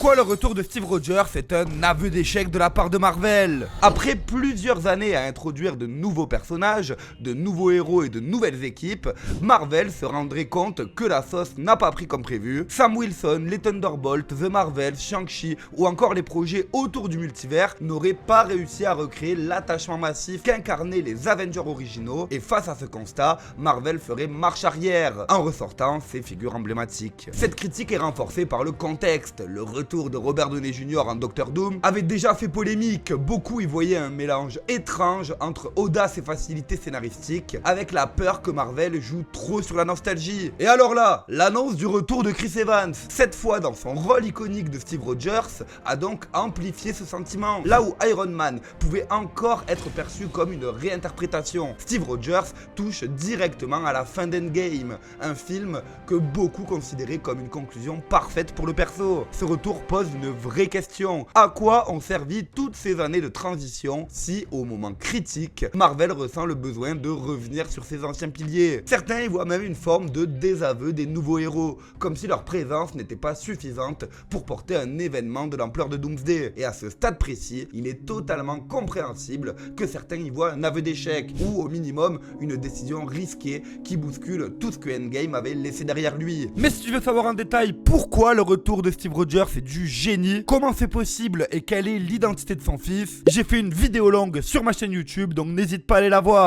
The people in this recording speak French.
Pourquoi le retour de Steve Rogers est un aveu d'échec de la part de Marvel? Après plusieurs années à introduire de nouveaux personnages, de nouveaux héros et de nouvelles équipes, Marvel se rendrait compte que la sauce n'a pas pris comme prévu. Sam Wilson, les Thunderbolts, The Marvels, Shang-Chi ou encore les projets autour du multivers n'auraient pas réussi à recréer l'attachement massif qu'incarnaient les Avengers originaux, et face à ce constat, Marvel ferait marche arrière en ressortant ses figures emblématiques. Cette critique est renforcée par le contexte. Le retour de Robert Downey Jr. en Doctor Doom avait déjà fait polémique. Beaucoup y voyaient un mélange étrange entre audace et facilité scénaristique, avec la peur que Marvel joue trop sur la nostalgie. Et alors là, l'annonce du retour de Chris Evans, cette fois dans son rôle iconique de Steve Rogers, a donc amplifié ce sentiment. Là où Iron Man pouvait encore être perçu comme une réinterprétation, Steve Rogers touche directement à la fin d'Endgame, un film que beaucoup considéraient comme une conclusion parfaite pour le perso. Ce retour pose une vraie question. À quoi ont servi toutes ces années de transition si, au moment critique, Marvel ressent le besoin de revenir sur ses anciens piliers? Certains y voient même une forme de désaveu des nouveaux héros, comme si leur présence n'était pas suffisante pour porter un événement de l'ampleur de Doomsday. Et à ce stade précis, il est totalement compréhensible que certains y voient un aveu d'échec, ou au minimum une décision risquée qui bouscule tout ce que Endgame avait laissé derrière lui. Mais si tu veux savoir en détail pourquoi le retour de Steve Rogers est du génie, comment c'est possible et quelle est l'identité de son fils, j'ai fait une vidéo longue sur ma chaîne YouTube, donc n'hésite pas à aller la voir.